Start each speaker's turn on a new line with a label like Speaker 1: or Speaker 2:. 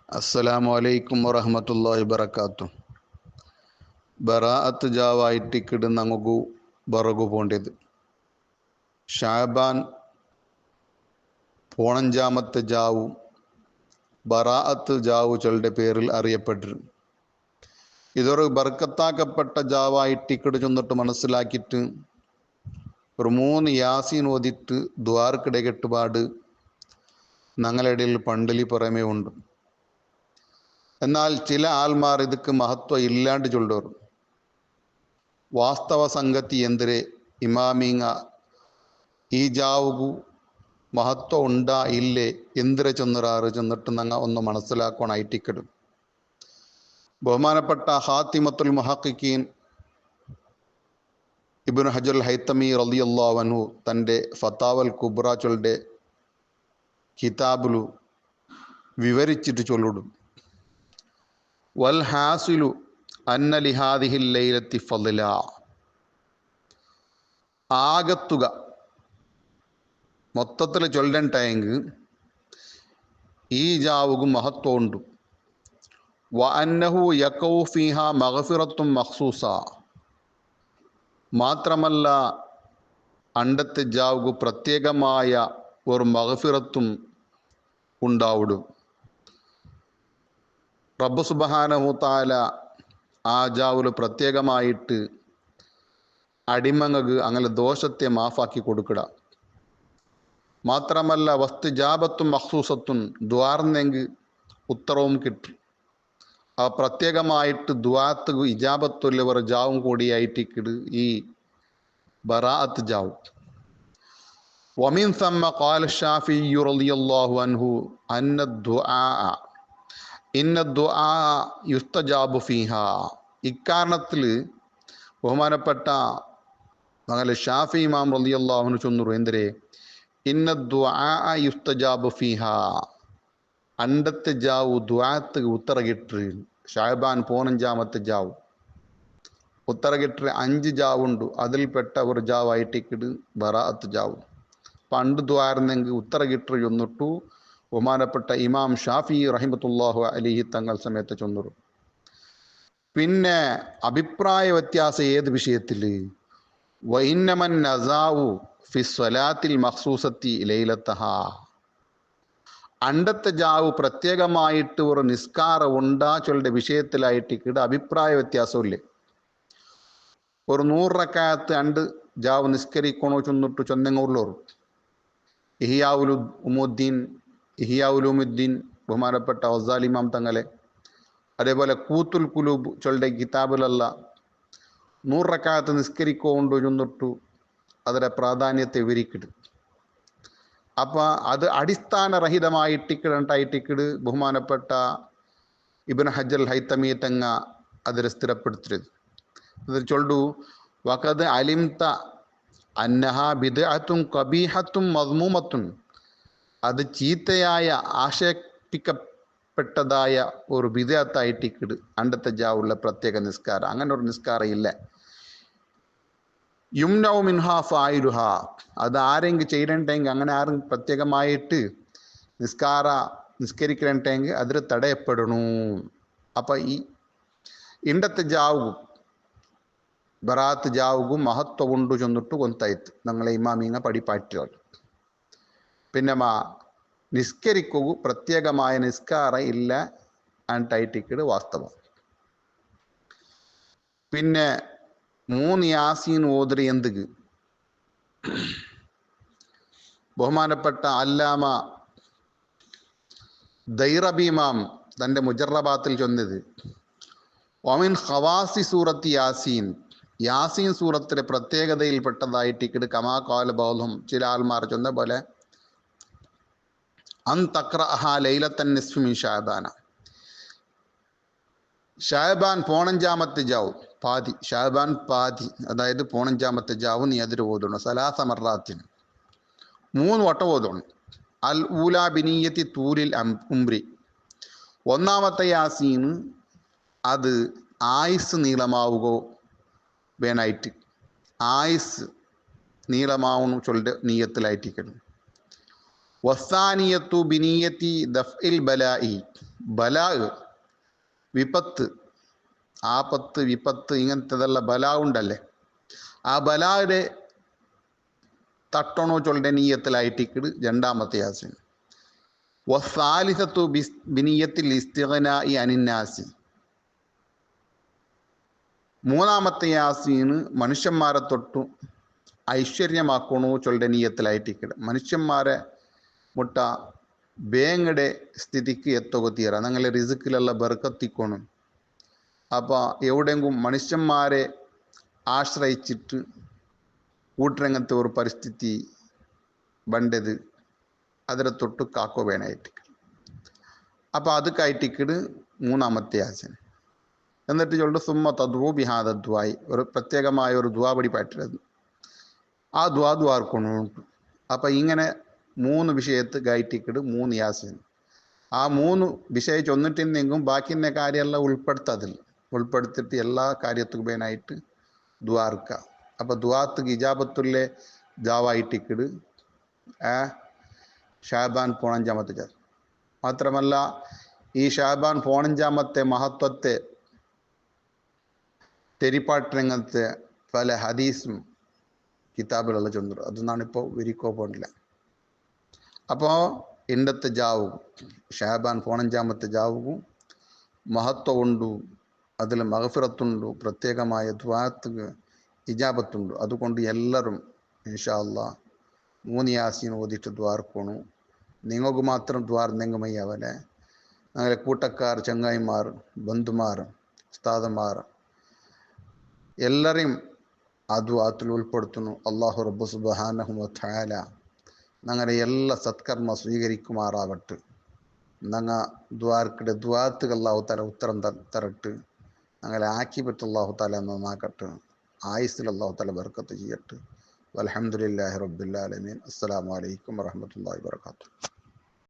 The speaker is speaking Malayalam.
Speaker 1: അസ്സലാമു അലൈക്കും വറഹ്മത്തുള്ളാഹി വബറകാതുഹു. ബറാഅത്ത് ಜಾವಾಯಿಟ್ಟಿಕ್ಕಿಡು ನಮಗೂ ಬರಗು പോണ്ടിയത് ഷാബാൻ പോണഞ്ചാമത്തെ ജാവും ബറാഅത്ത് ജാവു ചൊല്ലുടെ പേരിൽ അറിയപ്പെട്ടിരുന്നു. ഇതൊരു ബർക്കത്താക്കപ്പെട്ട ജാവായിട്ടിക്കിട് ചെന്നിട്ട് മനസ്സിലാക്കിയിട്ട് ഒരു 3 യാസീൻ ഓതിട്ട് ദ്വാർക്കിടെ കെട്ടുപാട് ഞങ്ങളിടയിൽ പണ്ടലി പുറമേ ഉണ്ട്. എന്നാൽ ചില ആൾമാർ ഇതൊക്കെ മഹത്വം ഇല്ലാണ്ട് ചൊല്ലുവർ. വാസ്തവ സംഗതി എന്തിരെ ഇമാമിങ്ങ ഈ ജാവുകു മഹത്വം ഉണ്ടാ ഇല്ലേ എന്തിരെ ചെന്നിറാറ് ചെന്നിട്ട് ഞങ്ങൾ ഒന്ന് മനസ്സിലാക്കണായിട്ടിക്കിട്. ബഹുമാനപ്പെട്ട ഹാത്തിമത്തുൽ മുഹഖിഖീൻ ഇബ്നു ഹജർ ഹൈത്തമി റളിയല്ലാഹു അൻഹു തൻ്റെ ഫതാവൽ കുബ്ര ചൊല്ലുടെ കിതാബിലു വിവരിച്ചിട്ട് ചൊല്ലിടും, വൽ ഹാസിലു അന്ന ലിഹാദിഹിൽ ലൈലത്തി ഫളില. ആകത്തുക മൊത്തത്തിൽ ചൊല്ലണ്ടെങ്കിൽ ഈ ജാവുകു മഹത്വമുണ്ട്. വ അന്നഹു യഖഉ ഫീഹാ മഗ്ഫിറത്തും മഖ്സൂസ. മാത്രമല്ല അണ്ടത്തെ ജാവുകു പ്രത്യേകമായ ഒരു മഗ്ഫിറത്തും ഉണ്ടാവിടും. റബ്ബ് സുബ്ഹാനഹു തആല ആ ജാവുല് പ്രത്യേകമായിട്ട് അടിമങ്ങൾക്ക് അങ്ങനെ ദോഷത്തെ മാഫാക്കി കൊടുക്കുക. മാത്രമല്ല വസ്തുജാബത്തും മഖ്സൂസത്തും ദ്വാർന്നെങ്കിൽ ഉത്തരവും കിട്ടും. ആ പ്രത്യേകമായിട്ട് ദ്വാത്ത് ഇജാബത്തുള്ളവർ ജാവും കൂടിയായിട്ടിക്കിട് ഈ ബറാഅത്ത് ജാവും. വമിൻ സമ്മ ഖാല ശാഫിഈ റളിയല്ലാഹു അൻഹു അന്ന ദുആ ഇന്ന ദുആ യുസ്തജാബു ഫീഹാ. ഇക്കാരണത്തിൽ ബഹുമാനപ്പെട്ട മകളെ ഷാഫി ഇമാം റളിയല്ലാഹു അൻഹു ചൊന്നു എന്തരെ ഇന്ന ദുആ യുസ്തജാബു ഫീഹാ. അണ്ടത്തെ ജാവു ദുആത്ത് ഉത്തരകിട്ട് ഷാബാൻ 15 ജാവു ഉത്തരകിട്ട് 5 ജാവുണ്ട്. അതിൽപ്പെട്ട ഒരു ജാവായിട്ടിക്കിട് ബറാഅത്ത് ജാവു. പണ്ട് ദ്വാരുന്നെങ്കിൽ ഉത്തരകിട്ട് ചൊന്നിട്ടു ബഹുമാനപ്പെട്ട ഇമാം ഷാഫി റഹിമത്തുല്ലാഹു അലൈഹി തങ്ങൾ സമയത്ത് ചൊന്നൊരു. പിന്നെ അഭിപ്രായ വ്യത്യാസം ഏത് വിഷയത്തിൽ? വഇന്നമൻ നസാവു ഫി സ്വലാത്തിൽ മഖ്സൂസത്തി ലൈലത്തഹാ. അണ്ടത്തെ ജാവു പ്രത്യേകമായിട്ട് ഒരു നിസ്കാരം ഉണ്ടാച്ചൊല്ലുടെ വിഷയത്തിലായിട്ടിക്കിട് അഭിപ്രായ വ്യത്യാസമില്ലേ. ഒരു 100 റക്അത്ത് അണ്ട് ജാവ് നിസ്കരിക്കണോ ചൊന്നിട്ട് ചൊന്നെങ്ങുള്ളൂർ ഇഹിയാഉലൂമുദ്ദീൻ ബഹുമാനപ്പെട്ട ഗസാലി ഇമാം തങ്ങളെ, അതേപോലെ കൂത്തുൽ കുലൂബ് ചൊല്ലുടെ കിതാബിലല്ല 100 റക്അത്ത് നിസ്കരിക്കൊണ്ടു ചൊന്നിട്ടു അതിൻ്റെ പ്രാധാന്യത്തെ വിവരിക്കിട്. അപ്പം അത് അടിസ്ഥാനരഹിതമായിട്ടിക്കിടണ്ടായിട്ടിക്കിട് ബഹുമാനപ്പെട്ട ഇബ്നു ഹജർ ഹൈത്തമി തങ്ങ അതിൽ സ്ഥിരപ്പെടുത്തരുത്. അത് ചൊല്ലു വഖദ് അലിംത അന്നഹാ ബിദ്അത്തുൻ ഖബീഹത്തുൻ മദ്മൂമത്തുൻ. അത് ചീത്തയായ ആക്ഷേപിക്കപ്പെട്ടതായ ഒരു ബിദ്അത്തായിട്ടിക്കിട് അണ്ടത്തെ ജാവുള്ള പ്രത്യേക നിസ്കാരം. അങ്ങനെ ഒരു നിസ്കാരം ഇല്ല. യുംനഉ മിൻഹാ ഫായിലുഹാ. അത് ആരെങ്കിലും ചെയ്യണ്ടെങ്കിൽ അങ്ങനെ ആരും പ്രത്യേകമായിട്ട് നിസ്കരിക്കണ്ടെങ്കിൽ അതിൽ തടയപ്പെടണു. അപ്പം ഈ ഇണ്ടത്തെ ജാവുകു ബറാത്ത് ജാവുകു മഹത്വം ഉണ്ടു ചെന്നിട്ട് കൊന്തായിത്ത് ഞങ്ങളെ ഇമാമിങ്ങ പഠിപ്പാറ്റുകൾ. പിന്നെ നിസ്കരിക്കു പ്രത്യേകമായ നിസ്കാരം ഇല്ല അണ്ടായിട്ടിക്കിട് വാസ്തവം. പിന്നെ 3 യാസീൻ ഓതറി എന്തുക്ക് ബഹുമാനപ്പെട്ട അല്ലാമ ദൈറബി ഇമാം തൻ്റെ മുജറബാത്തിൽ ചൊന്നത് ഒമിൻ ഖവാസി സൂറത്ത് യാസീൻ. യാസീൻ സൂറത്തിലെ പ്രത്യേകതയിൽപ്പെട്ടതായിട്ടിക്കിട് കമാ ഖാല ബഅ്ദുഹും ചില ആൾമാർ ചൊന്ന പോലെ അൻ തഖ്റഅഹാ ലൈലത്തൻ നിസ്ഫി മിൻ ഷഅബാന. ഷഅബാൻ 15 ജാവ് പാതി, ഷഅബാൻ പാതി, അതായത് 15 ജാവ് നീ അതിൽ ഓതണം. സലാസ മർറാത്തിന് 3 വട്ടം ഓതണം. അൽ ഊല ബിനിയത്തി തൂലിൽ ഉംരി. ഒന്നാമത്തെ യാസീൻ അത് ആയുസ് നീളമാവുകയോ വേണായിട്ട് ആയുസ് നീളമാവണം ചൊല്ലുടെ നീയത്തിലായിട്ടിരിക്കണം. വസാനിയത്തു ബിനിയത്തി ദഫ്ഇൽ ബലാഇ, ബലാ വിപത്ത്, ആപത്ത്, വിപത്ത്, ഇങ്ങനത്തതെല്ലാം ബലാ ഉണ്ടല്ലേ, ആ ബലായുടെ തട്ടണോ ചൊല്ലുടെ നീയത്തിലായിട്ടിക്കിട് രണ്ടാമത്തെ യാസീൻ. വസാലിസത്തു ബിനിയത്തിൽ ഇസ്തിഗ്നാഇ അനിന്നാസി, മൂന്നാമത്തെ യാസീന് മനുഷ്യന്മാരെ തൊട്ടു ഐശ്വര്യമാക്കണോ ചൊല്ലുടെ നീയത്തിലായിട്ടിക്കിട് മനുഷ്യന്മാരെ മുട്ട ಬೇಂಗಡೆ ಸ್ಥಿತಿക്ക് എത്തുകത്തീറ ഞങ്ങളെ റിസ്ക്കിലുള്ള ബർക്കത്തിക്കോണം. അപ്പോൾ എവിടെയെങ്കിലും മനുഷ്യന്മാരെ ആശ്രയിച്ചിട്ട് കൂട്ടിരങ്ങനത്തെ ഒരു പരിസ്ഥിതി ബണ്ടത് അതിനെ തൊട്ട് കാക്കോ വേണമായിട്ട്. അപ്പോൾ അതുക്കായിട്ടിക്കിട് മൂന്നാമത്തെ ആസൻ. എന്നിട്ട് ചൊല്ലുണ്ട് സുമ്മ തദ്വു ബിഹാദദ്വായി, ഒരു പ്രത്യേകമായ ഒരു ദ്വാ പഠിപ്പായിട്ടുള്ളത്, ആ ദ്വാർക്കൊണ്ടുണ്ട്. അപ്പം ഇങ്ങനെ മൂന്ന് വിഷയത്ത് ഗായിട്ടിക്കിട് മൂന്ന് യാസീൻ. ആ മൂന്ന് വിഷയം ചൊന്നിട്ടെങ്കിലും ബാക്കിൻ്റെ കാര്യമെല്ലാം ഉൾപ്പെടുത്തിയിട്ട് എല്ലാ കാര്യത്തുക്കും വേനായിട്ട് ദ്വാർക്കുക. അപ്പോൾ ദ്വാത്തുക്ക് ഇജാബത്തുള്ള ജാവായിട്ടിക്കിട് ഷാബാൻ 15-ാമത്തെ ജാ. മാത്രമല്ല ഈ ഷാബാൻ 15-ാമത്തെ മഹത്വത്തെ തെരിപ്പാട്ട് പല ഹദീസും കിതാബിലുള്ള ചൊന്നു, അതൊന്നാണ് ഇപ്പോൾ വിരിക്കോപ്പോണ്ടില്ല. അപ്പോൾ ഇണ്ടത്തെ ജാവും ഷാബാൻ 15-ാമത്തെ ജാവും മഹത്വമുണ്ട്, അതിൽ മഗ്ഫിറത്തുണ്ട്, പ്രത്യേകമായ ദ്വാത്തുക്ക് ഇജാബത്തുണ്ട്. അതുകൊണ്ട് എല്ലാവരും ഇൻഷാ അല്ലാ 3 യാസീൻ ഓതിയിട്ട് ദ്വാർക്കണു. നിങ്ങൾക്ക് മാത്രം ദ്വാർന്നെങ്കിൽ മയ്യാവലെ, ഞങ്ങളെ കൂട്ടക്കാർ, ചങ്ങായിമാർ, ബന്ധുമാർ, ഉസ്താദന്മാർ എല്ലാവരെയും ആ ദ്വാത്തിൽ ഉൾപ്പെടുത്തുന്നു. അല്ലാഹു റബ്ബു സുബ്ഹാനഹു വ തആല ഞങ്ങളുടെ എല്ലാ സത്കർമ്മ സ്വീകരിക്കുമാറാവട്ടെ. ഞങ്ങൾ ദ്വാത്തുകൾ അല്ലാഹു തആല ഉത്തരം തരട്ട്. ഞങ്ങളെ ആക്കിപ്പറ്റ് അല്ലാഹു തആല നന്നാക്കട്ടെ. ആയുസ്സിൽ അല്ലാഹു തആല ബർക്കത്ത് ചെയ്യട്ടെ. വൽഹംദുലില്ലാഹി റബ്ബിൽ ആലമീൻ. അസ്സലാമു അലൈക്കും വറഹ്മത്തുള്ളാഹി വബറകാതുഹു.